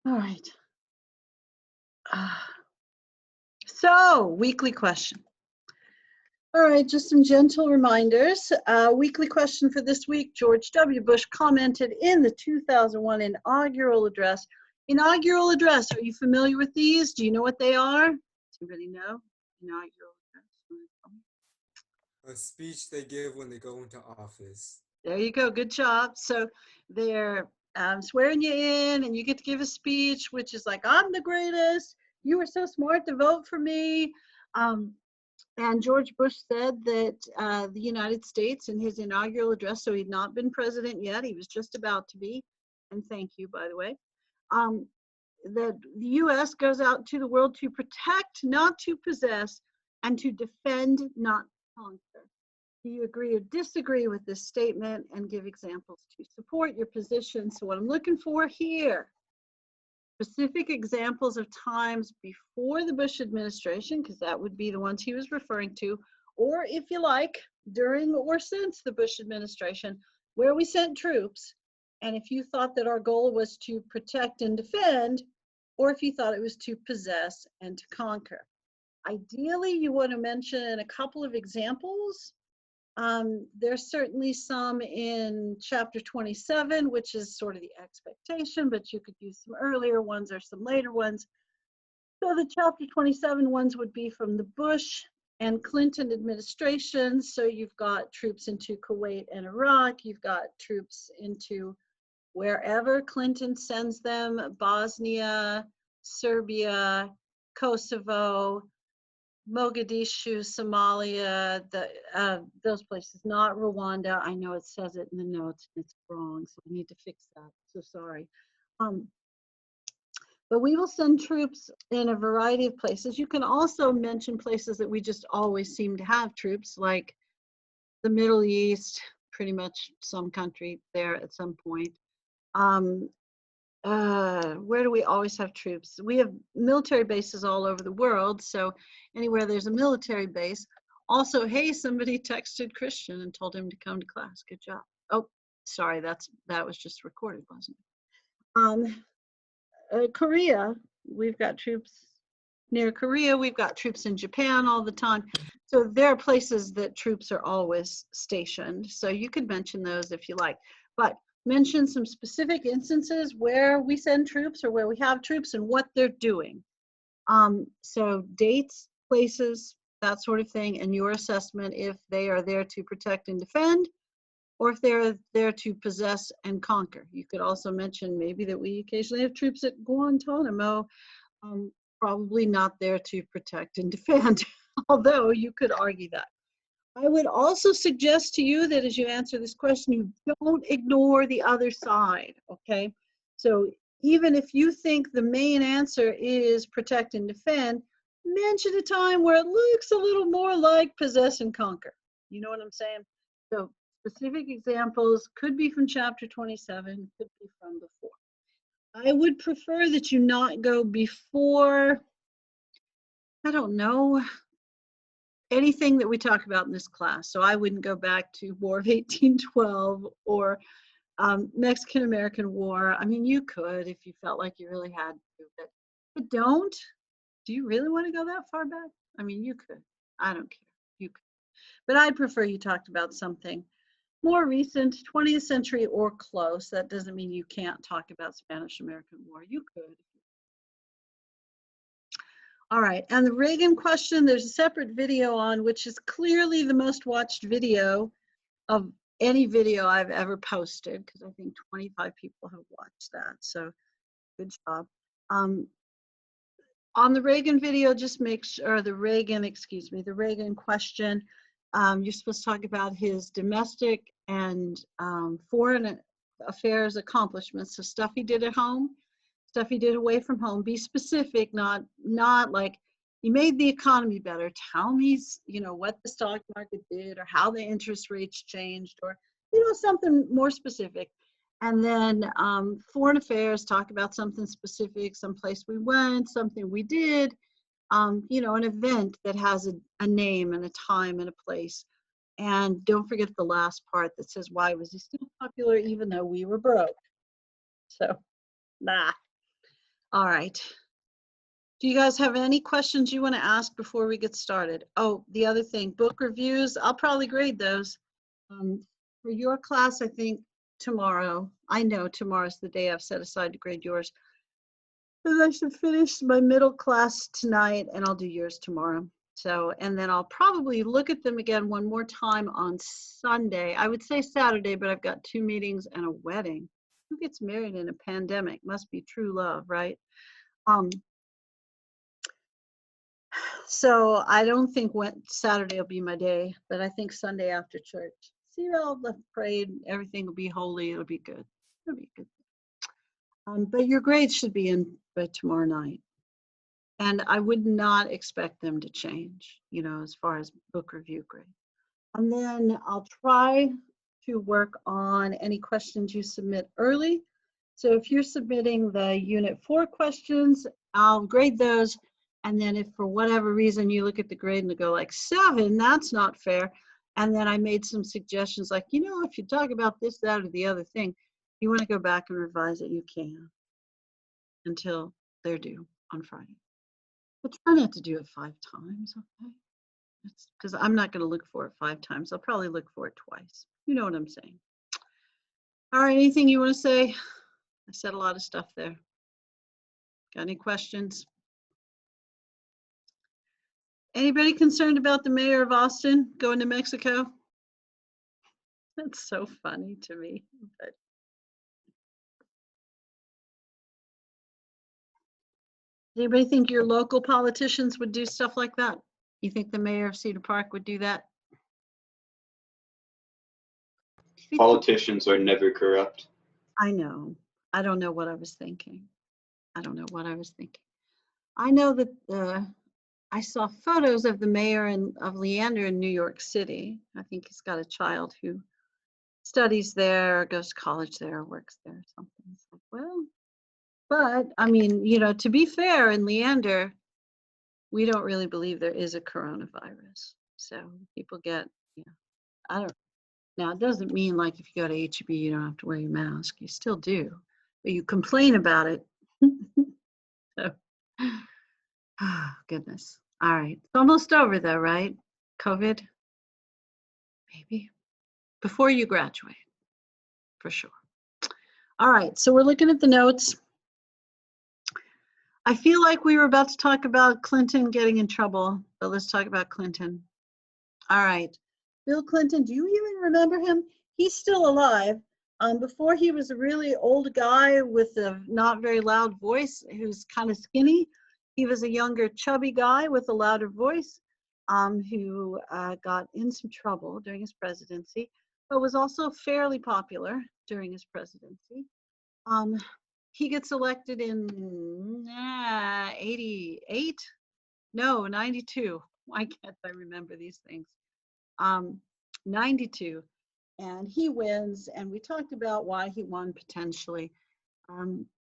All right. So, weekly question. All right, just some gentle reminders. Weekly question for this week. George W. Bush commented in the 2001 inaugural address. Inaugural address, are you familiar with these? Do you know what they are? Does anybody know? Inaugural address. A speech they give when they go into office. There you go, good job. So they're swearing you in and you get to give a speech, which is like, I'm the greatest. You were so smart to vote for me. And George Bush said that the United States in his inaugural address, so he'd not been president yet, he was just about to be, and thank you, by the way, that the U.S. goes out to the world to protect, not to possess, and to defend, not conquer. Do you agree or disagree with this statement, and give examples to support your position? So what I'm looking for here, specific examples of times before the Bush administration, because that would be the ones he was referring to, or if you like, during or since the Bush administration, where we sent troops, and if you thought that our goal was to protect and defend, or if you thought it was to possess and to conquer. Ideally, you want to mention a couple of examples. There's certainly some in chapter 27, which is sort of the expectation, but you could use some earlier ones or some later ones. So the chapter 27 ones would be from the Bush and Clinton administrations. So you've got troops into Kuwait and Iraq. You've got troops into wherever Clinton sends them, Bosnia, Serbia, Kosovo, Mogadishu, Somalia, those places, not Rwanda. I know it says it in the notes, it's wrong, so we need to fix that. So sorry. But we will send troops in a variety of places. You can also mention places that we just always seem to have troops, like the Middle East, pretty much some country there at some point. Where do we always have troops? We have military bases all over the world, so anywhere there's a military base. Also, hey, somebody texted Christian and told him to come to class. Good job. Oh, sorry, that was just recorded, wasn't it? Korea, we've got troops near Korea. We've got troops in Japan all the time. So there are places that troops are always stationed. So you could mention those if you like. But mention some specific instances where we send troops or where we have troops and what they're doing. So dates, places, that sort of thing, and your assessment if they are there to protect and defend, or if they're there to possess and conquer. You could also mention maybe that we occasionally have troops at Guantanamo, probably not there to protect and defend, although you could argue that. I would also suggest to you that as you answer this question, you don't ignore the other side, okay? So even if you think the main answer is protect and defend, mention a time where it looks a little more like possess and conquer. You know what I'm saying? So specific examples could be from chapter 27, could be from before. I would prefer that you not go before, I don't know, anything that we talk about in this class. So I wouldn't go back to War of 1812 or Mexican-American War. I mean, you could if you felt like you really had to, but don't. Do you really want to go that far back? I mean, you could. I don't care. You could. But I'd prefer you talked about something more recent, 20th century or close. That doesn't mean you can't talk about Spanish-American War. You could. All right, and the Reagan question, there's a separate video on, which is clearly the most watched video of any video I've ever posted, because I think 25 people have watched that, so good job. On the Reagan video, just make sure, the Reagan question, you're supposed to talk about his domestic and foreign affairs accomplishments, so stuff he did at home, stuff he did away from home. Be specific, not like he made the economy better. Tell me, what the stock market did or how the interest rates changed, or something more specific. And then foreign affairs, talk about something specific, some place we went, something we did, an event that has a name and a time and a place. And don't forget the last part that says, why was he still popular even though we were broke? So, nah. All right. Do you guys have any questions you want to ask before we get started? Oh, the other thing, book reviews, I'll probably grade those. For your class, I think tomorrow, I know tomorrow's the day I've set aside to grade yours. And I should finish my middle class tonight and I'll do yours tomorrow. So, and then I'll probably look at them again one more time on Sunday. I would say Saturday, but I've got 2 meetings and a wedding. Who gets married in a pandemic? Must be true love, right? Um, So I don't think Saturday will be my day, but I think Sunday after church. See, all the prayed, everything will be holy. It'll be good. It'll be good. But your grades should be in by tomorrow night, and I would not expect them to change. As far as book review grade. And then I'll try to work on any questions you submit early. So if you're submitting the Unit 4 questions, I'll grade those. And then if for whatever reason you look at the grade and go like 7, that's not fair. And then I made some suggestions like, if you talk about this, that, or the other thing, you want to go back and revise it, you can until they're due on Friday. But try not to do it 5 times, okay? Because I'm not going to look for it 5 times. I'll probably look for it twice. You know what I'm saying. All right, anything you want to say? I said a lot of stuff there. Got any questions? Anybody concerned about the mayor of Austin going to Mexico? That's so funny to me. But anybody think your local politicians would do stuff like that? You think the mayor of Cedar Park would do that? Politicians are never corrupt. I know. I don't know what I was thinking. I don't know what I was thinking. I know that I saw photos of the mayor of Leander in New York City. I think he's got a child who studies there, goes to college there, works there or something. It's like, well, but I mean, to be fair, in Leander, we don't really believe there is a coronavirus. So people get, I don't. Now it doesn't mean like if you go to HEB, you don't have to wear your mask. You still do, but you complain about it. So, oh, goodness. All right, it's almost over though, right? COVID, maybe before you graduate, for sure. All right, so we're looking at the notes. I feel like we were about to talk about Clinton getting in trouble, but let's talk about Clinton. All right, Bill Clinton, do you even remember him? He's still alive. Before he was a really old guy with a not very loud voice who's kind of skinny. He was a younger, chubby guy with a louder voice who got in some trouble during his presidency, but was also fairly popular during his presidency. He gets elected in 88? No, 92. Why can't I remember these things? 92. And he wins, and we talked about why he won potentially.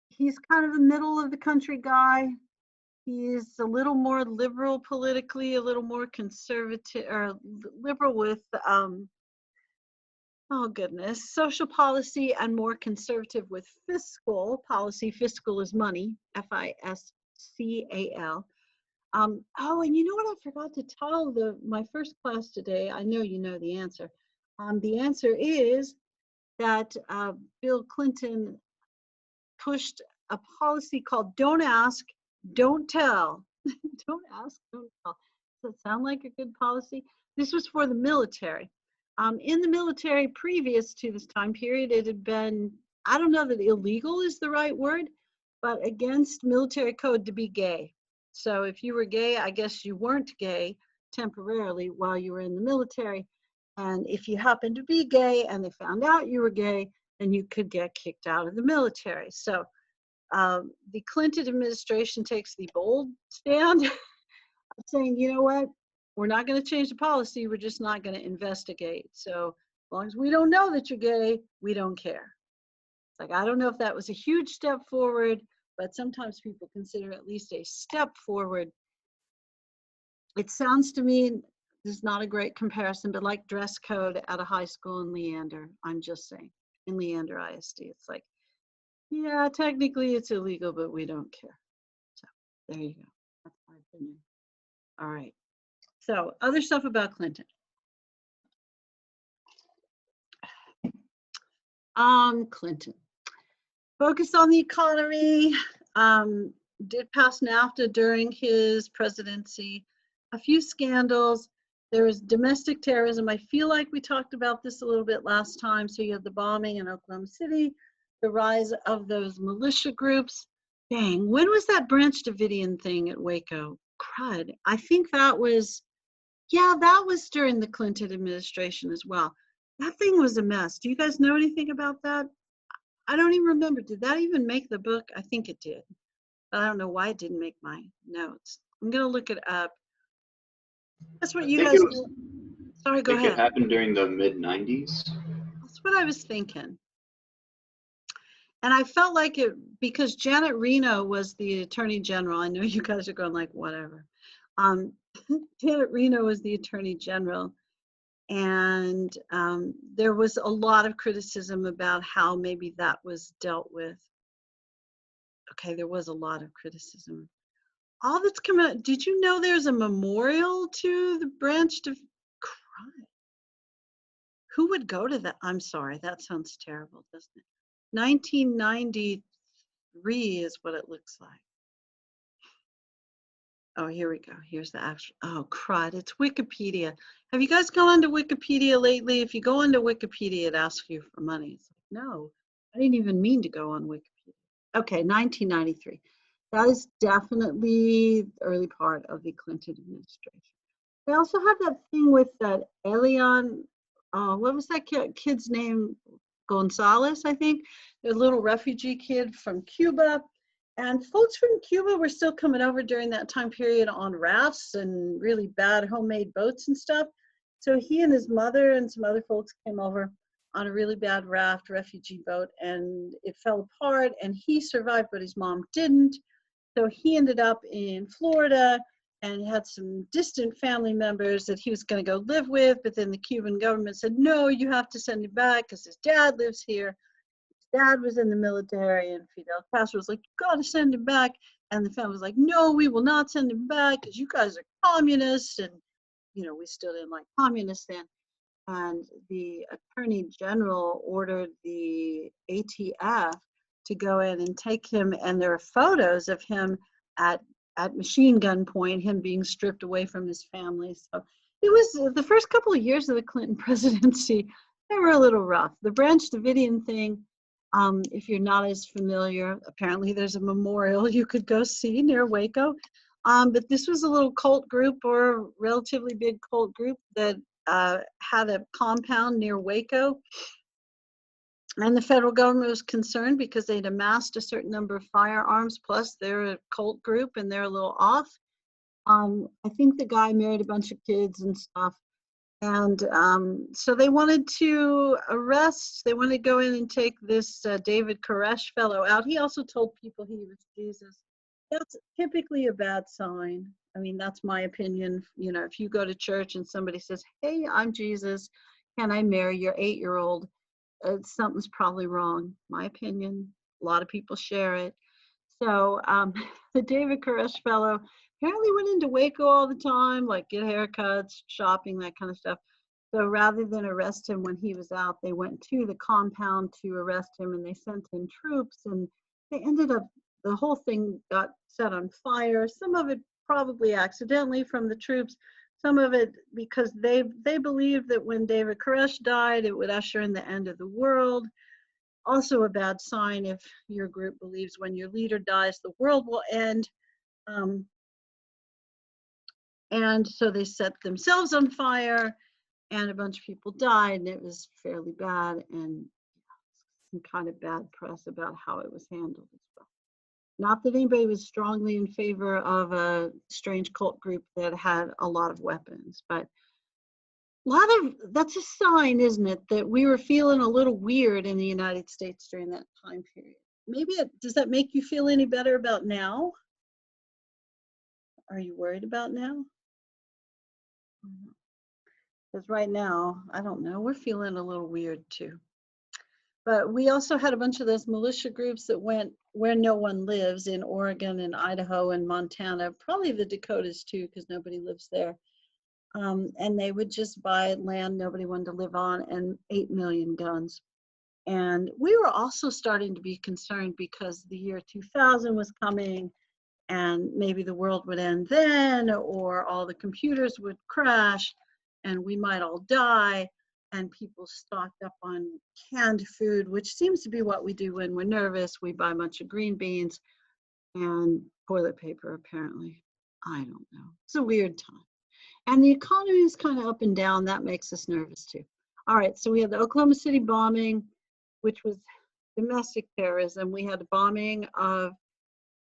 He's kind of a middle of the country guy. He's a little more liberal politically, a little more conservative, or liberal with oh goodness, social policy, and more conservative with fiscal policy. Fiscal is money, Fiscal. Oh, and you know what I forgot to tell my first class today? I know you know the answer. The answer is that Bill Clinton pushed a policy called "Don't Ask, Don't Tell." Don't ask, don't tell. Does that sound like a good policy? This was for the military. In the military previous to this time period, it had been, I don't know that illegal is the right word, but against military code to be gay. So if you were gay, I guess you weren't gay temporarily while you were in the military. And if you happened to be gay and they found out you were gay, then you could get kicked out of the military. So the Clinton administration takes the bold stand saying, you know what, we're not going to change the policy, we're just not going to investigate. So as long as we don't know that you're gay, we don't care. It's like, I don't know if that was a huge step forward, but sometimes people consider at least a step forward. It sounds to me, this is not a great comparison, but like dress code at a high school in Leander. I'm just saying, in Leander ISD, it's like, Yeah, technically it's illegal, but we don't care. So there you go. That's my opinion. All right. So other stuff about Clinton. Clinton focused on the economy. Did pass NAFTA during his presidency. A few scandals. There was domestic terrorism. I feel like we talked about this a little bit last time. So you had the bombing in Oklahoma City, the rise of those militia groups. Dang, when was that Branch Davidian thing at Waco? Crud. I think that was, yeah, that was during the Clinton administration as well. That thing was a mess. Do you guys know anything about that? I don't even remember. Did that even make the book? I think it did. But I don't know why it didn't make my notes. I'm going to look it up. That's what I you think guys it was. know. Sorry, I go think it ahead. happened during the mid-90s. That's what I was thinking. And I felt like it because Janet Reno was the attorney general. I know you guys are going like, whatever. Janet Reno was the attorney general. And there was a lot of criticism about how maybe that was dealt with. Okay, there was a lot of criticism. All that's coming out, did you know there's a memorial to the Branch of Crime? Who would go to that? I'm sorry, that sounds terrible, doesn't it? 1993 is what it looks like. Oh, here we go. Here's the actual, oh, crud, it's Wikipedia. Have you guys gone onto Wikipedia lately? If you go onto Wikipedia, it asks you for money. It's like, no, I didn't even mean to go on Wikipedia. Okay, 1993. That is definitely the early part of the Clinton administration. They also have that thing with that Elian, what was that kid's name? Gonzalez, I think, the little refugee kid from Cuba. And folks from Cuba were still coming over during that time period on rafts and really bad homemade boats and stuff. So he and his mother and some other folks came over on a really bad raft, refugee boat, and it fell apart and he survived, but his mom didn't. So he ended up in Florida and had some distant family members that he was going to go live with, but then the Cuban government said, no, you have to send him back because his dad lives here. His dad was in the military, and Fidel Castro was like, you got to send him back. And the family was like, no, we will not send him back because you guys are communists. And, you know, we still didn't like communists then. And the attorney general ordered the ATF to go in and take him, and there are photos of him at machine gun point, him being stripped away from his family. So it was the first couple of years of the Clinton presidency, they were a little rough. The Branch Davidian thing, if you're not as familiar, apparently there's a memorial you could go see near Waco. But this was a little cult group, or a relatively big cult group that had a compound near Waco. And the federal government was concerned because they'd amassed a certain number of firearms, plus they're a cult group and they're a little off. I think the guy married a bunch of kids and stuff. And so they wanted to they wanted to go in and take this David Koresh fellow out. He also told people he was Jesus. That's typically a bad sign. I mean, that's my opinion. You know, if you go to church and somebody says, hey, I'm Jesus, can I marry your 8-year-old? Something's probably wrong, my opinion. A lot of people share it. So the David Koresh fellow apparently went into Waco all the time, like get haircuts, shopping, that kind of stuff. So rather than arrest him when he was out, they went to the compound to arrest him, and they sent in troops, and they ended up, the whole thing got set on fire. Some of it probably accidentally from the troops, some of it because they believed that when David Koresh died, it would usher in the end of the world. Also a bad sign if your group believes when your leader dies, the world will end. And so they set themselves on fire, and a bunch of people died, and it was fairly bad, and some kind of bad press about how it was handled as well. Not that anybody was strongly in favor of a strange cult group that had a lot of weapons, but that's a sign, isn't it, that we were feeling a little weird in the United States during that time period. Maybe does that make you feel any better about now? Are you worried about now? Because right now, I don't know, we're feeling a little weird too. But we also had a bunch of those militia groups that went where no one lives, in Oregon and Idaho and Montana, probably the Dakotas too, because nobody lives there. And they would just buy land nobody wanted to live on, and 8 million guns. And we were also starting to be concerned because the year 2000 was coming, and maybe the world would end then, or all the computers would crash and we might all die. And people stocked up on canned food, which seems to be what we do when we're nervous. We buy a bunch of green beans and toilet paper, apparently. I don't know. It's a weird time. And the economy is kind of up and down. That makes us nervous too. All right, so we had the Oklahoma City bombing, which was domestic terrorism. We had a bombing of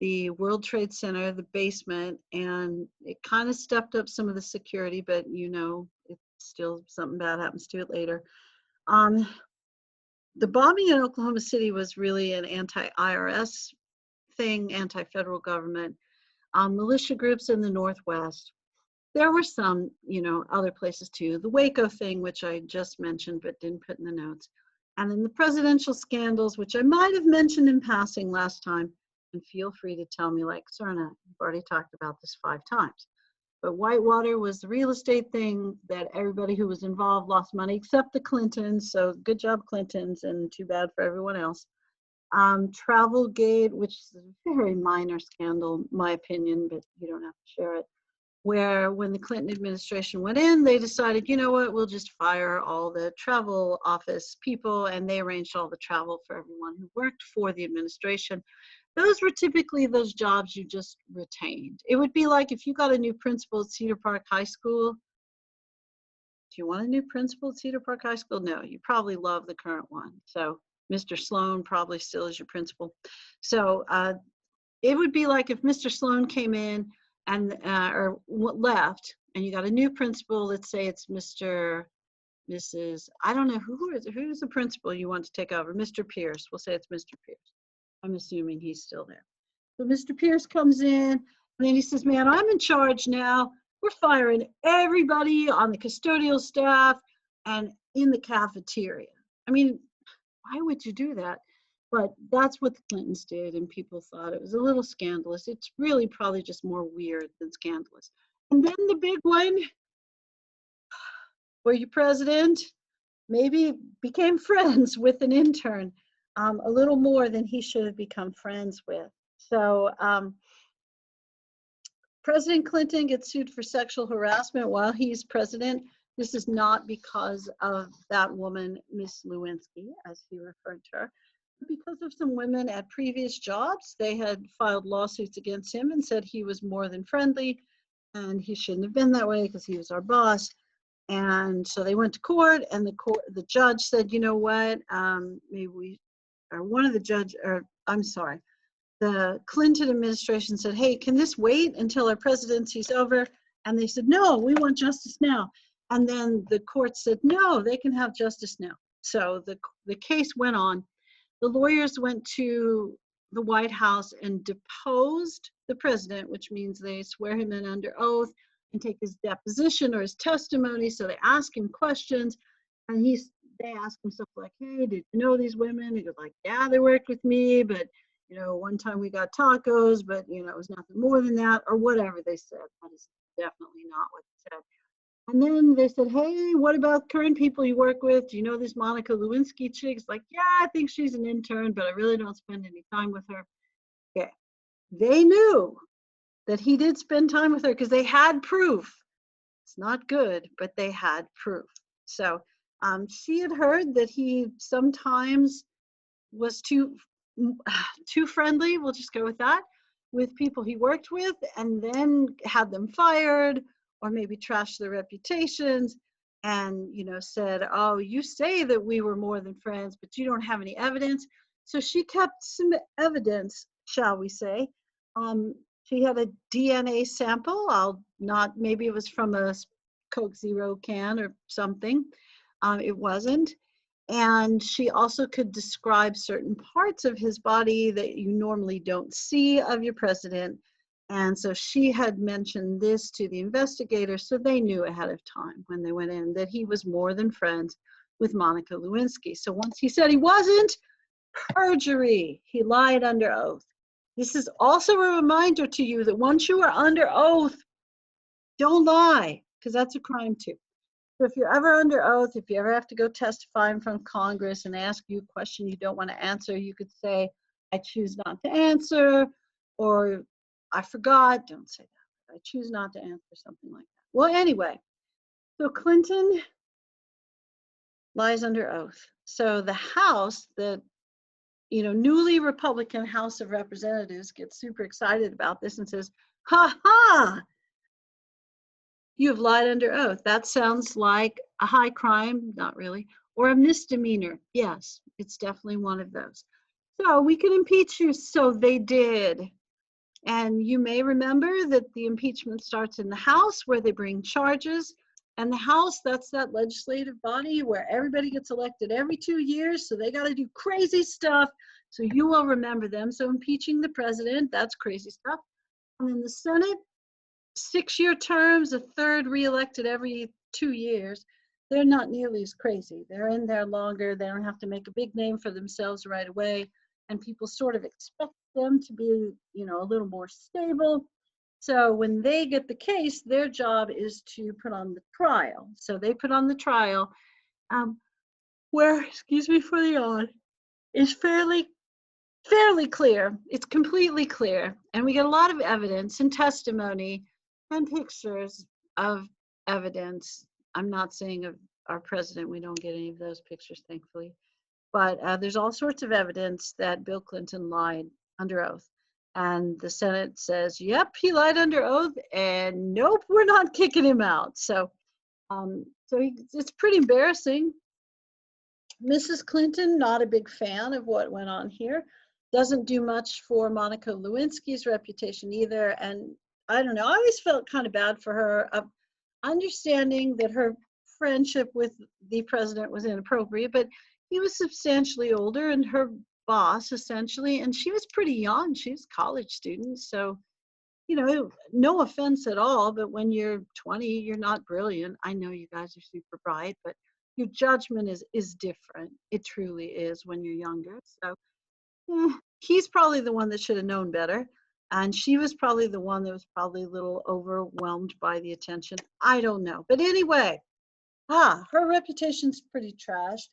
the World Trade Center, the basement, and it kind of stepped up some of the security, but you know, it's still something bad happens to it later. The bombing in Oklahoma City was really an anti-IRS thing, anti-federal government. Militia groups in the Northwest. There were some, you know, other places too. The Waco thing, which I just mentioned but didn't put in the notes. And then the presidential scandals, which I might have mentioned in passing last time. And feel free to tell me, like, Serna, you've already talked about this 5 times. But Whitewater was the real estate thing that everybody who was involved lost money, except the Clintons. So good job, Clintons, and too bad for everyone else. Travelgate, which is a very minor scandal, my opinion, but you don't have to share it, where when the Clinton administration went in, they decided, you know what, we'll just fire all the travel office people, and they arranged all the travel for everyone who worked for the administration. Those were typically those jobs you just retained. It would be like if you got a new principal at Cedar Park High School. Do you want a new principal at Cedar Park High School? No, you probably love the current one. So Mr. Sloan probably still is your principal. So it would be like if Mr. Sloan came in and or left, and you got a new principal. Let's say it's Mr. Mrs. I don't know who's the principal you want to take over. Mr. Pierce. We'll say it's Mr. Pierce. I'm assuming he's still there. So Mr. Pierce comes in, and then he says, man, I'm in charge now. We're firing everybody on the custodial staff and in the cafeteria. I mean, why would you do that? But that's what the Clintons did, and people thought it was a little scandalous. It's really probably just more weird than scandalous. And then the big one, where your president maybe became friends with an intern, a little more than he should have become friends with. So President Clinton gets sued for sexual harassment while he's president. This is not because of that woman, Miss Lewinsky, as he referred to her, but because of some women at previous jobs. They had filed lawsuits against him and said he was more than friendly, and he shouldn't have been that way because he was our boss. And so they went to court, and the judge said, you know what, maybe we, or one of the judge, or I'm sorry, the Clinton administration said, hey, can this wait until our presidency's over? And they said, no, we want justice now. And then the court said, no, they can have justice now. So the case went on. The lawyers went to the White House and deposed the president, which means they swear him in under oath and take his deposition or his testimony. So they ask him questions, and they ask him stuff like, hey, did you know these women? He goes like, yeah, they worked with me, but you know, one time we got tacos, but you know, it was nothing more than that, or whatever they said. That is definitely not what they said. And then they said, hey, what about current people you work with? Do you know this Monica Lewinsky chick? It's like, yeah, I think she's an intern, but I really don't spend any time with her. Okay. They knew that he did spend time with her because they had proof. It's not good, but they had proof. So she had heard that he sometimes was too friendly, we'll just go with that, with people he worked with, and then had them fired, or maybe trashed their reputations, and you know, said, oh, you say that we were more than friends, but you don't have any evidence. So she kept some evidence, shall we say. She had a DNA sample. Maybe it was from a Coke Zero can or something. It wasn't. And she also could describe certain parts of his body that you normally don't see of your president. And so she had mentioned this to the investigators, so they knew ahead of time when they went in that he was more than friends. with Monica Lewinsky. So once he said he wasn't, perjury. He lied under oath. This is also a reminder to you that once you are under oath, don't lie, because that's a crime too. So if you're ever under oath, if you ever have to go testify in front of Congress and ask you a question you don't want to answer, you could say, I choose not to answer, or I forgot. Don't say that. I choose not to answer, something like that. Well, anyway, so Clinton lies under oath. So the House, the newly Republican House of Representatives, gets super excited about this and says, ha ha, you have lied under oath. That sounds like a high crime, not really, or a misdemeanor. Yes, it's definitely one of those. So we can impeach you. So they did. And you may remember that the impeachment starts in the House, where they bring charges. And the House, that's that legislative body where everybody gets elected every 2 years. So they got to do crazy stuff. So you will remember them. So impeaching the president, that's crazy stuff. And then the Senate, 6-year terms, a third reelected every 2 years. They're not nearly as crazy. They're in there longer. They don't have to make a big name for themselves right away. And people sort of expect them to be, a little more stable. So when they get the case, their job is to put on the trial. So they put on the trial where, excuse me for the yawn, is fairly clear. It's completely clear. And we get a lot of evidence and testimony and pictures of evidence. I'm not saying of our president, we don't get any of those pictures, thankfully. But there's all sorts of evidence that Bill Clinton lied under oath. And the Senate says, yep, he lied under oath, and nope, we're not kicking him out. So, it's pretty embarrassing. Mrs. Clinton, not a big fan of what went on here. Doesn't do much for Monica Lewinsky's reputation either. And I don't know, I always felt kind of bad for her, understanding that her friendship with the president was inappropriate, but he was substantially older and her boss essentially, and she was pretty young. She was a college student. So, no offense at all, but when you're 20, you're not brilliant. I know you guys are super bright, but your judgment is different. It truly is when you're younger. So he's probably the one that should have known better. And she was probably the one that was probably a little overwhelmed by the attention. I don't know. But anyway, her reputation's pretty trashed.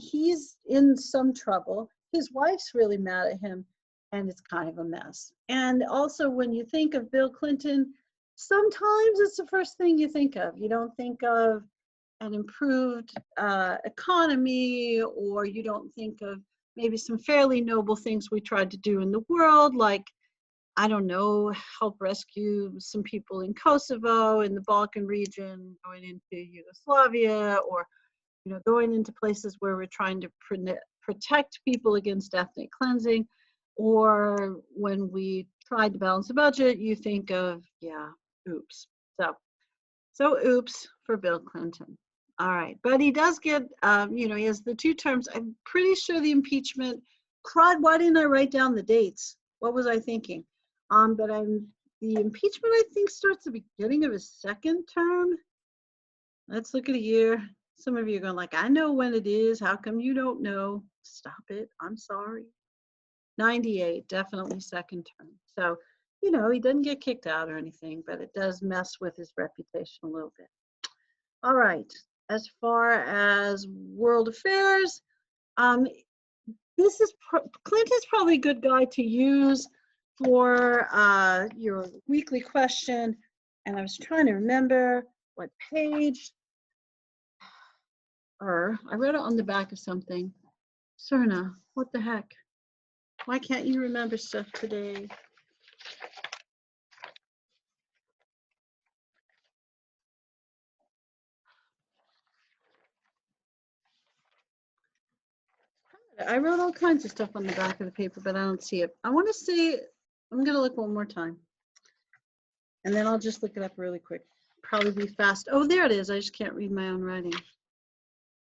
He's in some trouble. His wife's really mad at him, and it's kind of a mess. And also, when you think of Bill Clinton, sometimes it's the first thing you think of. You don't think of an improved economy, or you don't think of maybe some fairly noble things we tried to do in the world, like, I don't know, help rescue some people in Kosovo, in the Balkan region, going into Yugoslavia, or going into places where we're trying to protect people against ethnic cleansing. Or when we tried to balance the budget, you think of, oops. So oops for Bill Clinton. All right, but he does get, he has the 2 terms. I'm pretty sure the impeachment, crud, why didn't I write down the dates? What was I thinking? But the impeachment, I think, starts the beginning of his 2nd term. Let's look at a year. Some of you are going like, I know when it is. How come you don't know? Stop it. I'm sorry. 98, definitely 2nd term. So, he doesn't get kicked out or anything, but it does mess with his reputation a little bit. All right. As far as world affairs, Clinton's probably a good guy to use for your weekly question. And I was trying to remember what page. I read it on the back of something. Serna, what the heck? Why can't you remember stuff today? I wrote all kinds of stuff on the back of the paper, but I don't see it. I want to say, I'm going to look one more time. And then I'll just look it up really quick. Probably be fast. Oh, there it is. I just can't read my own writing.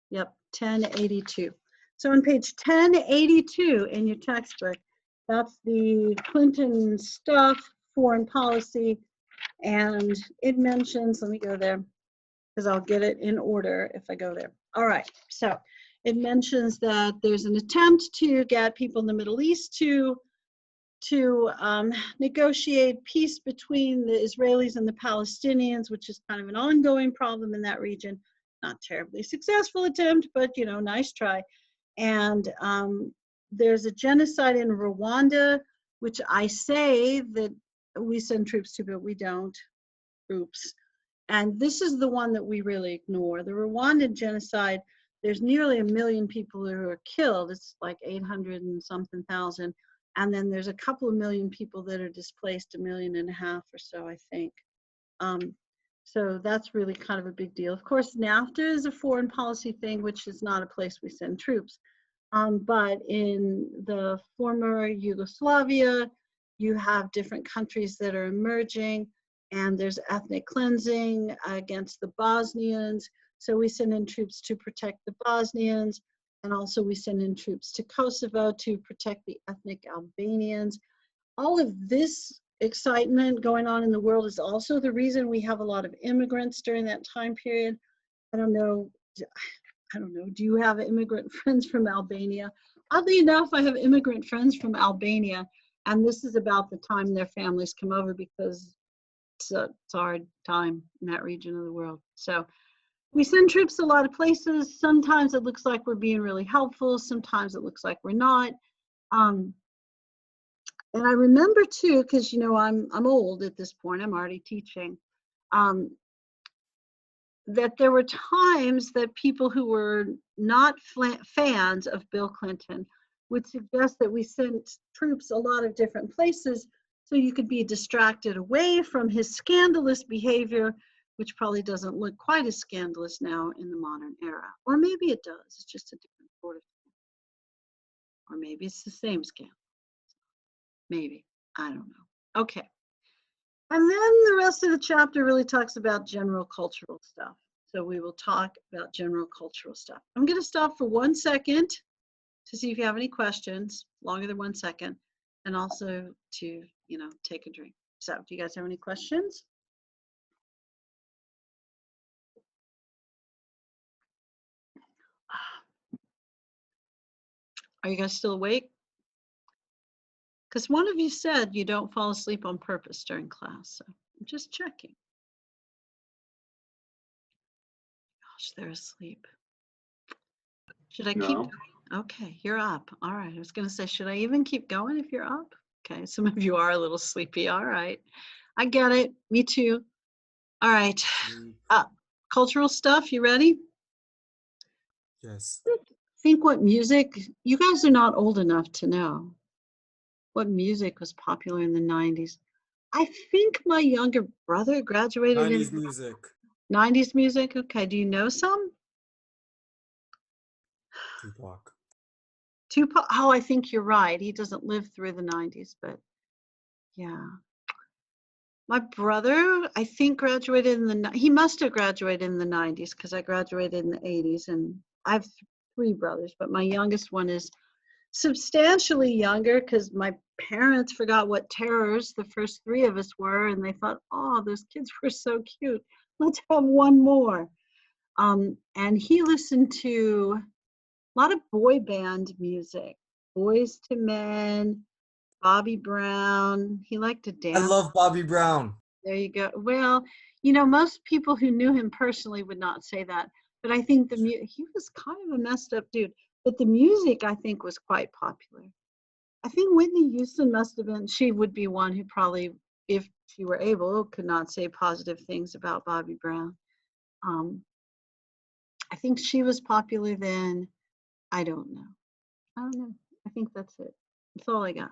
Yep, 1082. So on page 1082 in your textbook, that's the Clinton stuff, foreign policy, and it mentions, let me go there, because I'll get it in order if I go there. All right, so it mentions that there's an attempt to get people in the Middle East to negotiate peace between the Israelis and the Palestinians, which is kind of an ongoing problem in that region. Not terribly successful attempt, but nice try. And there's a genocide in Rwanda, which I say that we send troops to, but we don't. Oops. And this is the one that we really ignore. The Rwandan genocide, there's nearly 1 million people who are killed. It's like 800 and something thousand. And then there's a couple of million people that are displaced, 1.5 million or so, I think. So that's really kind of a big deal. Of course, NAFTA is a foreign policy thing, which is not a place we send troops. But in the former Yugoslavia, you have different countries that are emerging, and there's ethnic cleansing against the Bosnians. So we send in troops to protect the Bosnians. And also we send in troops to Kosovo to protect the ethnic Albanians. All of this excitement going on in the world is also the reason we have a lot of immigrants during that time period. I don't know, do you have immigrant friends from Albania? Oddly enough, I have immigrant friends from Albania, and this is about the time their families come over because it's a hard time in that region of the world. So we send troops a lot of places. Sometimes it looks like we're being really helpful. Sometimes it looks like we're not. And I remember too, because I'm old at this point. I'm already teaching. That there were times that people who were not fans of Bill Clinton would suggest that we sent troops a lot of different places so you could be distracted away from his scandalous behavior, which probably doesn't look quite as scandalous now in the modern era. Or maybe it does, it's just a different sort of thing. Or maybe it's the same scandal. Maybe, I don't know. Okay. And then the rest of the chapter really talks about general cultural stuff. So we will talk about general cultural stuff. I'm gonna stop for 1 second to see if you have any questions, longer than 1 second, and also to, take a drink. So do you guys have any questions? Are you guys still awake? Because one of you said you don't fall asleep on purpose during class, so I'm just checking. Gosh, they're asleep. Should I keep? No. Okay, you're up. All right, I was gonna say, should I even keep going if you're up? Okay, some of you are a little sleepy. All right, I get it. Me too. All right, cultural stuff, you ready? Yes. Think what music, you guys are not old enough to know what music was popular in the 90s. I think my younger brother graduated 90s in music. 90s music. Okay, do you know some? Tupac. Tupac, oh, I think you're right. He doesn't live through the 90s, but yeah. My brother, I think graduated he must have graduated in the 90s because I graduated in the 80s, and I have 3 brothers, but my youngest one is substantially younger because my parents forgot what terrors the first 3 of us were, and they thought, oh, those kids were so cute. Let's have one more. And he listened to a lot of boy band music, Boys to Men, Bobby Brown. He liked to I dance. love Bobby Brown. There you go. Well, most people who knew him personally would not say that, but I think he was kind of a messed up dude, but the music I think was quite popular. I think Whitney Houston must have been, she would be one who probably, if she were able, could not say positive things about Bobby Brown. I think she was popular then. I don't know. I think that's it. That's all I got.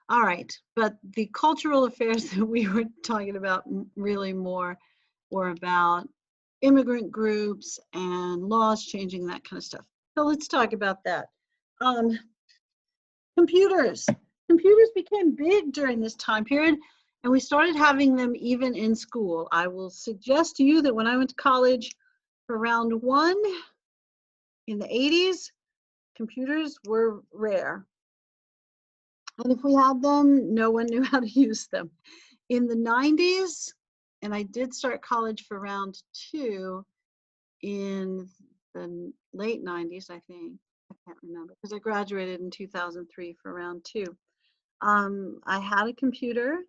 All right, but the cultural affairs that we were talking about really more were about immigrant groups and laws changing, that kind of stuff. So let's talk about that. Computers. Computers became big during this time period, and we started having them even in school. I will suggest to you that when I went to college for round 1 in the 80s, computers were rare. And if we had them, no one knew how to use them. In the 90s, and I did start college for round 2 in the late 90s, I think. I can't remember because I graduated in 2003 for round two. I had a computer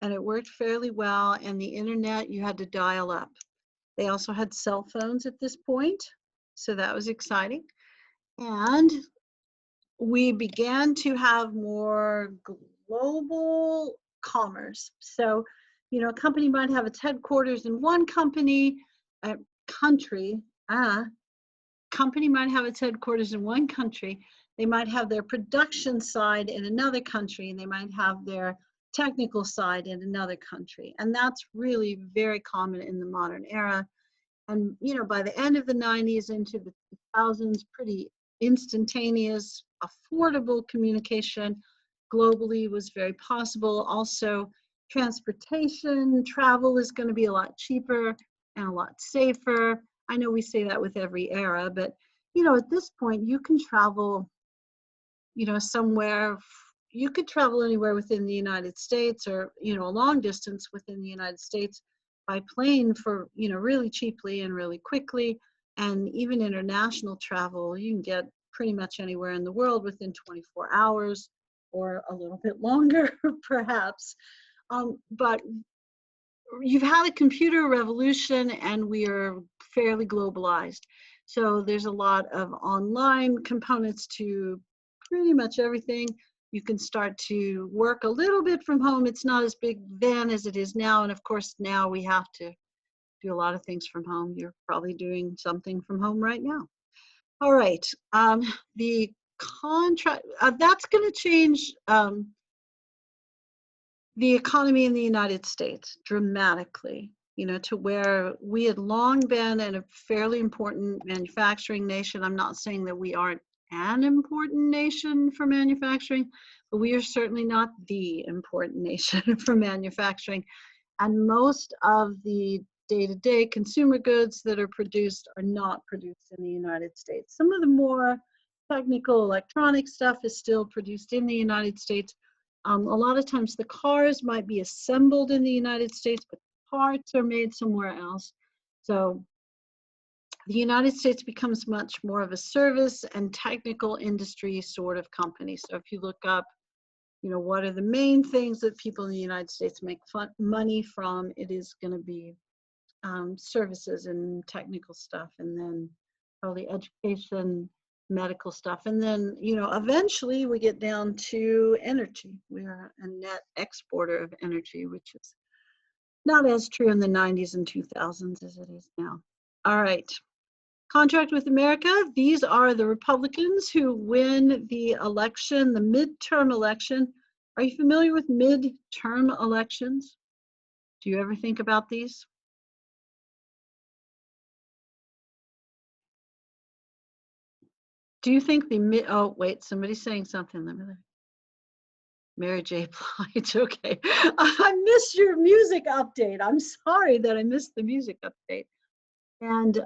and it worked fairly well, and the internet you had to dial up. They also had cell phones at this point, so that was exciting. And we began to have more global commerce. So, a company might have its headquarters in one country. Company might have its headquarters in one country. They might have their production side in another country, and they might have their technical side in another country. And that's really very common in the modern era. And, by the end of the 90s into the 2000s, pretty instantaneous, affordable communication globally was very possible. Also, transportation, travel is going to be a lot cheaper and a lot safer. I know we say that with every era, but, at this point, you can travel, somewhere. You could travel anywhere within the United States or, a long distance within the United States by plane for, really cheaply and really quickly. And even international travel, you can get pretty much anywhere in the world within 24 hours or a little bit longer, perhaps. But you've had a computer revolution and we are fairly globalized. So there's a lot of online components to pretty much everything. You can start to work a little bit from home. It's not as big then as it is now. And of course, now we have to do a lot of things from home. You're probably doing something from home right now. All right. The contract, that's going to change the economy in the United States dramatically, to where we had long been a fairly important manufacturing nation. I'm not saying that we aren't an important nation for manufacturing, but we are certainly not the important nation for manufacturing. And most of the day-to-day consumer goods that are produced are not produced in the United States. Some of the more technical electronic stuff is still produced in the United States. A lot of times the cars might be assembled in the United States, but parts are made somewhere else. So the United States becomes much more of a service and technical industry sort of company. So if you look up, what are the main things that people in the United States make money from, it is going to be services and technical stuff, and then probably education, medical stuff. And then, eventually we get down to energy. We are a net exporter of energy, which is not as true in the 90s and 2000s as it is now. All right. Contract with America. These are the Republicans who win the election, the midterm election. Are you familiar with midterm elections? Do you ever think about these? Do you think oh, wait, somebody's saying something. Let me look. Mary J. Blige, okay. I missed your music update. I'm sorry that I missed the music update. And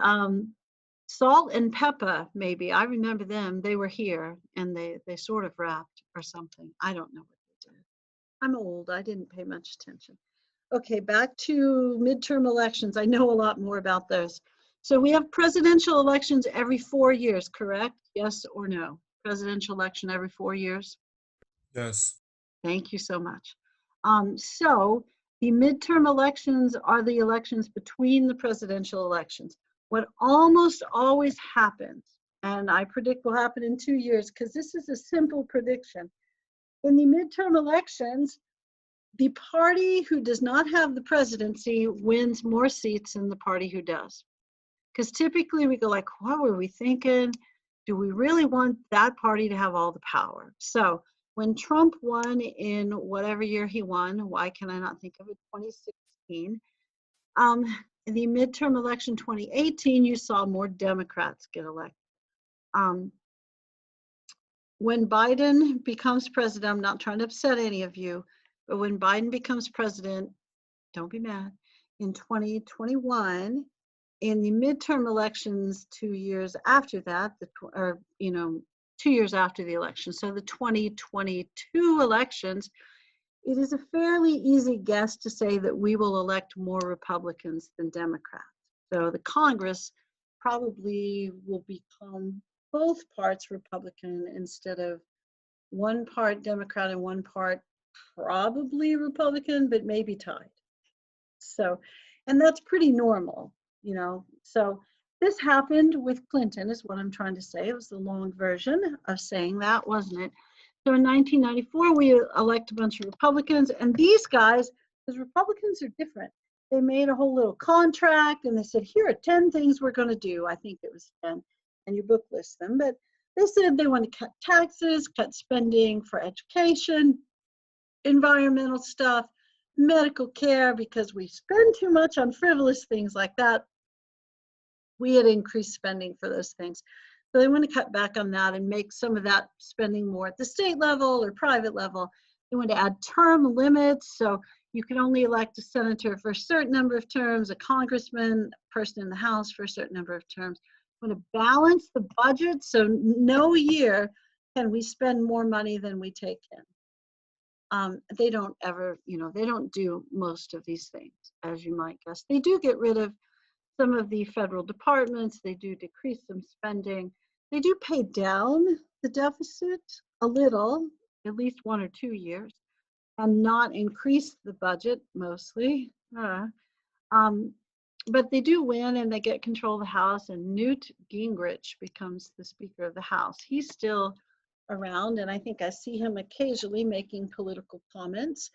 Salt and Peppa, maybe. I remember them. They were here and they sort of rapped or something. I don't know what they did. I'm old. I didn't pay much attention. Okay, back to midterm elections. I know a lot more about those. So we have presidential elections every 4 years, correct? Yes or no? Presidential election every 4 years? Yes. Thank you so much. So the midterm elections are the elections between the presidential elections. What almost always happens, and I predict will happen in 2 years, because this is a simple prediction. In the midterm elections, the party who does not have the presidency wins more seats than the party who does. Because typically we go like, what were we thinking? Do we really want that party to have all the power? So when Trump won in whatever year he won, why can I not think of it, 2016, in the midterm election 2018, you saw more Democrats get elected. When Biden becomes president, I'm not trying to upset any of you, but when Biden becomes president, don't be mad, in 2021, in the midterm elections 2 years after that, 2 years after the election, so the 2022 elections, it is a fairly easy guess to say that we will elect more Republicans than Democrats. So the Congress probably will become both parts Republican instead of one part Democrat and one part probably Republican, but maybe tied. So, and that's pretty normal, you know. So this happened with Clinton is what I'm trying to say. It was the long version of saying that, wasn't it? So in 1994, we elect a bunch of Republicans, and these guys, because Republicans are different, they made a whole little contract and they said, here are 10 things we're going to do. I think it was 10, and your book lists them. But they said they want to cut taxes, cut spending for education, environmental stuff, medical care, because we spend too much on frivolous things like that. We had increased spending for those things. So they want to cut back on that and make some of that spending more at the state level or private level. They want to add term limits. So you can only elect a senator for a certain number of terms, a congressman, a person in the House for a certain number of terms. We want to balance the budget. So no year can we spend more money than we take in. They don't ever, you know, they don't do most of these things, as you might guess. They do get rid of some of the federal departments. They do decrease some spending. They do pay down the deficit a little, at least 1 or 2 years, and not increase the budget mostly. But they do win and they get control of the House, and Newt Gingrich becomes the Speaker of the House. He's still around, and I think I see him occasionally making political comments.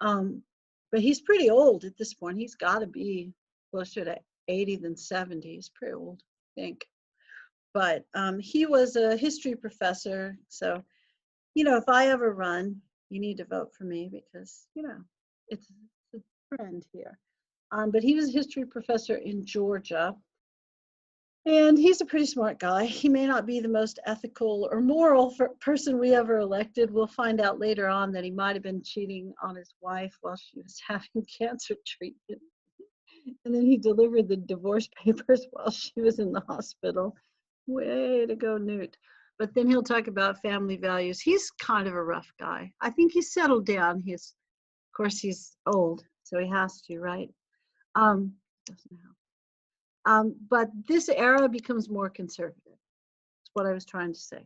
But he's pretty old at this point. He's got to be closer to 80 than 70. He's pretty old, I think. But he was a history professor. So, you know, if I ever run, you need to vote for me because, you know, it's a trend here. But he was a history professor in Georgia. And he's a pretty smart guy. He may not be the most ethical or moral person we ever elected. We'll find out later on that he might have been cheating on his wife while she was having cancer treatment. And then he delivered the divorce papers while she was in the hospital. Way to go, Newt. But then he'll talk about family values. He's kind of a rough guy. I think he's settled down. Of course, he's old, so he has to, right? Doesn't help. But this era becomes more conservative. That's what I was trying to say.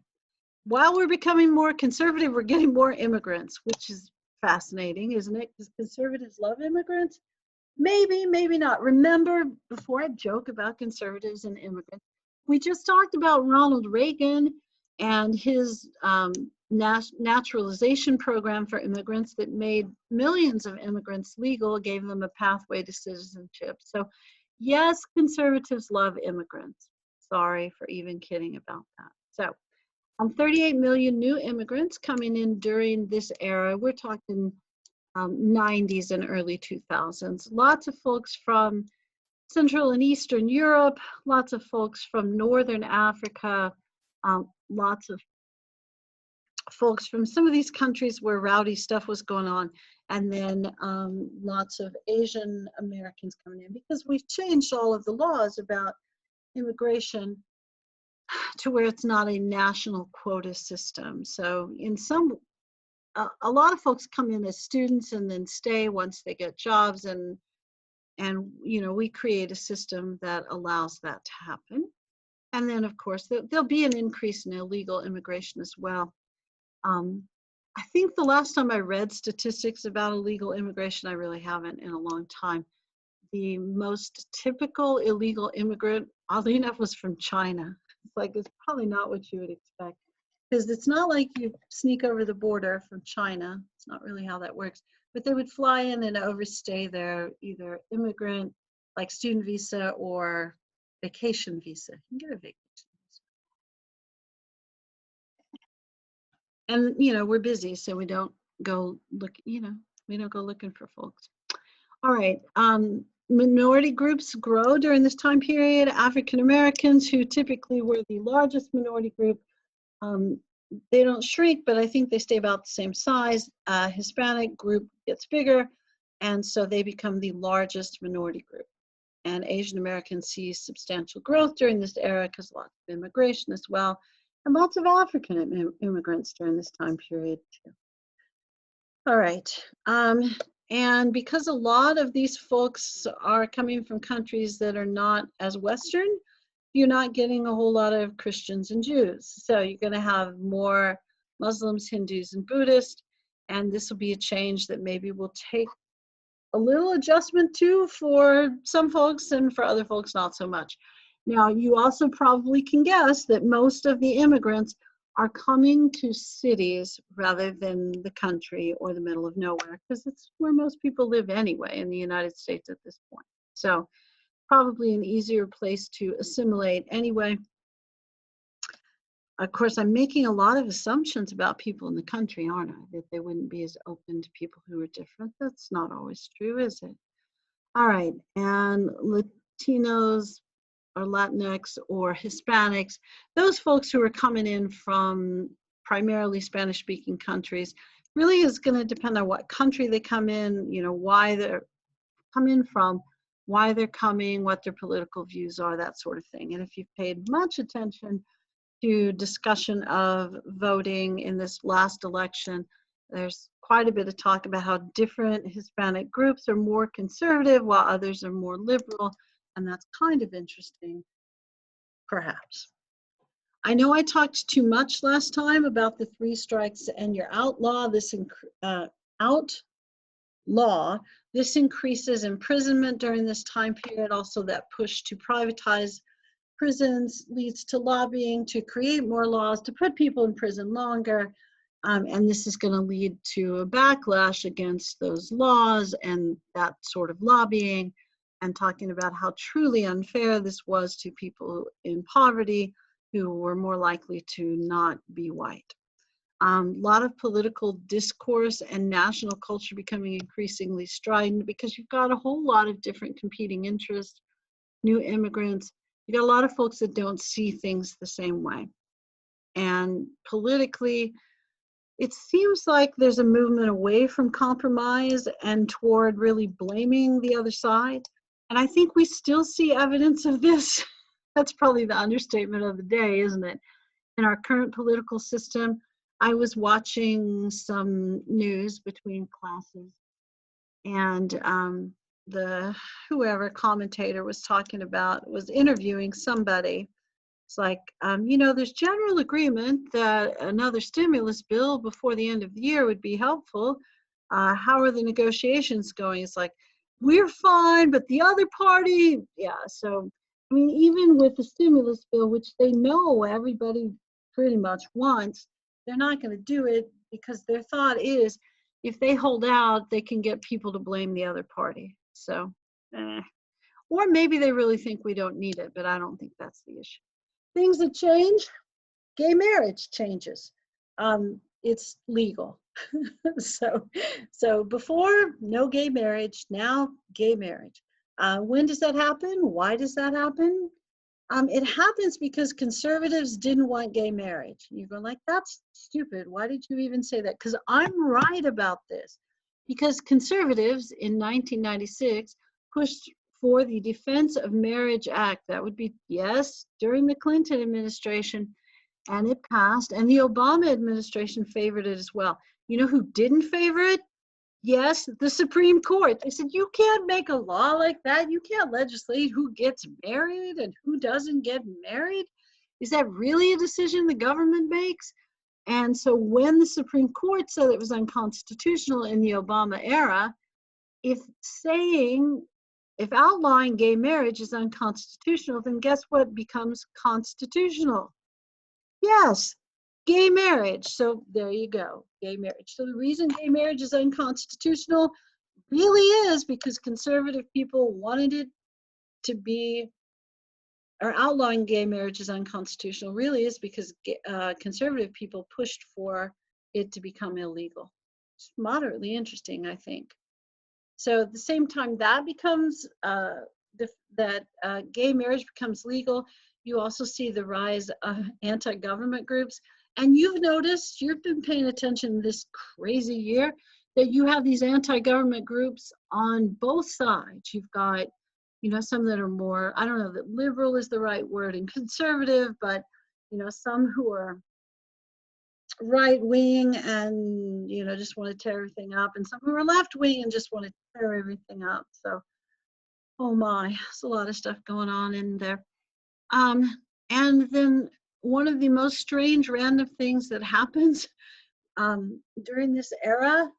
While we're becoming more conservative, we're getting more immigrants, which is fascinating, isn't it? Because conservatives love immigrants. Maybe, maybe not. Remember, before I joke about conservatives and immigrants, we just talked about Ronald Reagan and his naturalization program for immigrants that made millions of immigrants legal, gave them a pathway to citizenship. So yes, conservatives love immigrants. Sorry for even kidding about that. So 38 million new immigrants coming in during this era. We're talking 90s and early 2000s. Lots of folks from Central and Eastern Europe, lots of folks from Northern Africa, lots of folks from some of these countries where rowdy stuff was going on, and then lots of Asian Americans coming in because we've changed all of the laws about immigration to where it's not a national quota system. So in a lot of folks come in as students and then stay once they get jobs, and you know, we create a system that allows that to happen. And then of course there'll be an increase in illegal immigration as well. I think the last time I read statistics about illegal immigration, I really haven't in a long time. The most typical illegal immigrant, oddly enough, was from China. It's like, it's probably not what you would expect. Because it's not like you sneak over the border from China. It's not really how that works. But they would fly in and overstay their either immigrant, like student visa, or vacation visa. You can get a vacation visa. And, you know, we're busy, so we don't go look, you know, we don't go looking for folks. All right. Minority groups grow during this time period. African Americans, who typically were the largest minority group, they don't shrink, but I think they stay about the same size. Hispanic group gets bigger, and so they become the largest minority group. And Asian Americans see substantial growth during this era because lots of immigration as well, and lots of African immigrants during this time period too. All right. And because a lot of these folks are coming from countries that are not as Western, you're not getting a whole lot of Christians and Jews. So you're going to have more Muslims, Hindus, and Buddhists. And this will be a change that maybe will take a little adjustment too for some folks, and for other folks, not so much. Now, you also probably can guess that most of the immigrants are coming to cities rather than the country or the middle of nowhere, because it's where most people live anyway in the United States at this point. So probably an easier place to assimilate anyway. Of course, I'm making a lot of assumptions about people in the country, aren't I? That they wouldn't be as open to people who are different. That's not always true, is it? All right, and Latinos or Latinx or Hispanics, those folks who are coming in from primarily Spanish-speaking countries, really is going to depend on what country they come in, you know, why they're coming from, why they're coming, what their political views are, that sort of thing. And if you've paid much attention to discussion of voting in this last election, there's quite a bit of talk about how different Hispanic groups are more conservative while others are more liberal, and that's kind of interesting, perhaps. I know I talked too much last time about the 3 strikes and you're outlaw. This increases imprisonment during this time period. Also, that push to privatize prisons leads to lobbying to create more laws to put people in prison longer. And this is going to lead to a backlash against those laws and that sort of lobbying, and talking about how truly unfair this was to people in poverty who were more likely to not be white. A lot of political discourse and national culture becoming increasingly strident because you've got a whole lot of different competing interests, new immigrants. You got a lot of folks that don't see things the same way. And politically, it seems like there's a movement away from compromise and toward really blaming the other side. And I think we still see evidence of this. That's probably the understatement of the day, isn't it? In our current political system, I was watching some news between classes, and the whoever commentator was interviewing somebody. It's like, you know, there's general agreement that another stimulus bill before the end of the year would be helpful. How are the negotiations going? It's like, we're fine, but the other party, yeah. So, I mean, even with the stimulus bill, which they know everybody pretty much wants, they're not going to do it because their thought is if they hold out, they can get people to blame the other party. So, or maybe they really think we don't need it, but I don't think that's the issue. Things that change, gay marriage changes. It's legal. so before, no gay marriage, now gay marriage. When does that happen? Why does that happen? It happens because conservatives didn't want gay marriage. You go like, that's stupid. Why did you even say that? Because I'm right about this. Because conservatives in 1996 pushed for the Defense of Marriage Act. That would be, yes, during the Clinton administration, and it passed. And the Obama administration favored it as well. You know who didn't favor it? Yes, the Supreme Court. They said, you can't make a law like that. You can't legislate who gets married and who doesn't get married. Is that really a decision the government makes? And so when the Supreme Court said it was unconstitutional in the Obama era, if outlawing gay marriage is unconstitutional, then guess what becomes constitutional? Yes, gay marriage. So there you go, gay marriage. So the reason gay marriage is unconstitutional really is because conservative people wanted it to be, or outlawing gay marriage is unconstitutional really is because conservative people pushed for it to become illegal. It's moderately interesting, I think. So at the same time that becomes, gay marriage becomes legal, you also see the rise of anti-government groups. And you've noticed, you've been paying attention this crazy year, that you have these anti-government groups on both sides. You've got, you know, some that are more, I don't know that liberal is the right word, and conservative, but, you know, some who are right wing and, you know, just want to tear everything up, and some who are left wing and just want to tear everything up. So, oh my, there's a lot of stuff going on in there. And then one of the most strange random things that happens during this era,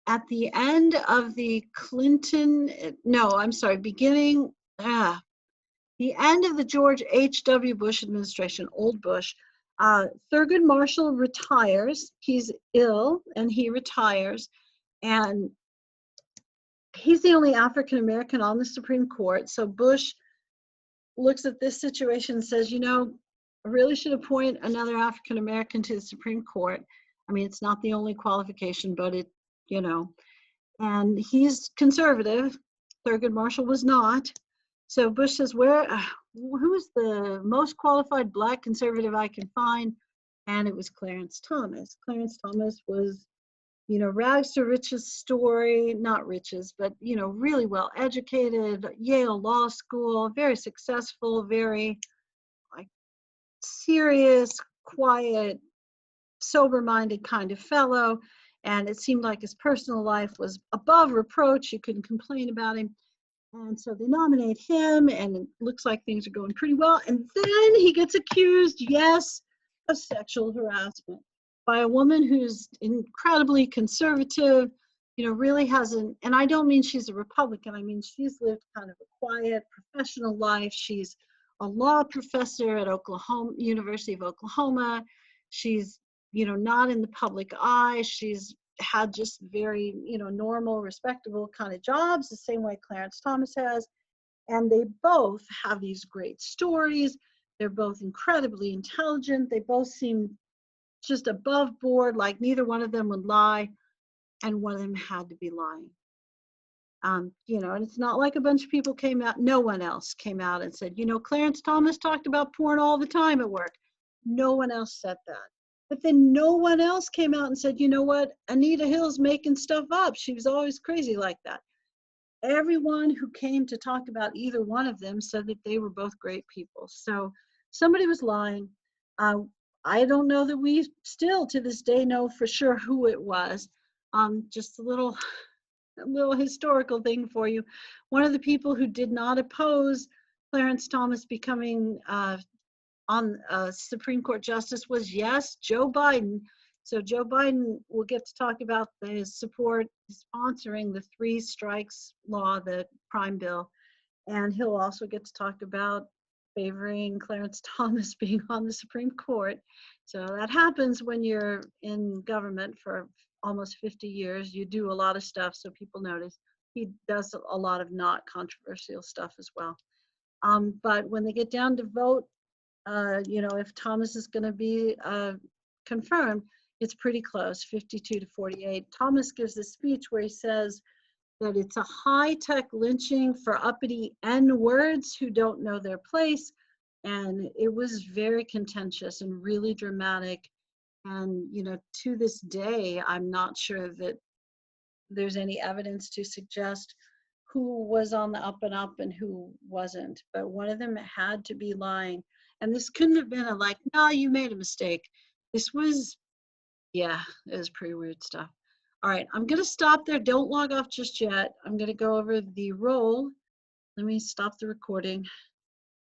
at the end of the Clinton, no, I'm sorry, beginning, the end of the George H.W. Bush administration, old Bush, Thurgood Marshall retires. He's ill and he retires. And he's the only African American on the Supreme Court. So Bush looks at this situation and says, you know, I really should appoint another African American to the Supreme Court. I mean, it's not the only qualification, but it, you know, and he's conservative. Thurgood Marshall was not. So Bush says, who's the most qualified Black conservative I can find? And it was Clarence Thomas. Clarence Thomas was, you know, rags to riches story, not riches, but, you know, really well educated, Yale Law School, very successful, very like serious, quiet, sober-minded kind of fellow. And it seemed like his personal life was above reproach. You couldn't complain about him. And so they nominate him, and it looks like things are going pretty well. And then he gets accused, yes, of sexual harassment by a woman who's incredibly conservative, you know, really hasn't, and I don't mean she's a Republican, I mean she's lived kind of a quiet, professional life. She's a law professor at University of Oklahoma. She's, you know, not in the public eye. She's had just very, you know, normal, respectable kind of jobs, the same way Clarence Thomas has. And they both have these great stories. They're both incredibly intelligent. They both seem just above board, like neither one of them would lie, and one of them had to be lying. You know, and it's not like a bunch of people came out, no one else came out and said, you know, Clarence Thomas talked about porn all the time at work. No one else said that. But then no one else came out and said, you know what, Anita Hill's making stuff up. She was always crazy like that. Everyone who came to talk about either one of them said that they were both great people. So somebody was lying. I don't know that we still to this day know for sure who it was. Just a little historical thing for you. One of the people who did not oppose Clarence Thomas becoming on Supreme Court justice was, yes, Joe Biden. So Joe Biden will get to talk about his support sponsoring the 3 strikes law, the crime bill, and he'll also get to talk about favoring Clarence Thomas being on the Supreme Court. So that happens when you're in government for almost 50 years. You do a lot of stuff so people notice. He does a lot of not controversial stuff as well. But when they get down to vote, you know, if Thomas is going to be confirmed, it's pretty close, 52 to 48. Thomas gives a speech where he says that it's a high-tech lynching for uppity N-words who don't know their place. And it was very contentious and really dramatic. And, you know, to this day, I'm not sure that there's any evidence to suggest who was on the up and up and who wasn't. But one of them had to be lying. And this couldn't have been a like, no, you made a mistake. This was, yeah, it was pretty weird stuff. All right, I'm going to stop there. Don't log off just yet. I'm going to go over the roll. Let me stop the recording.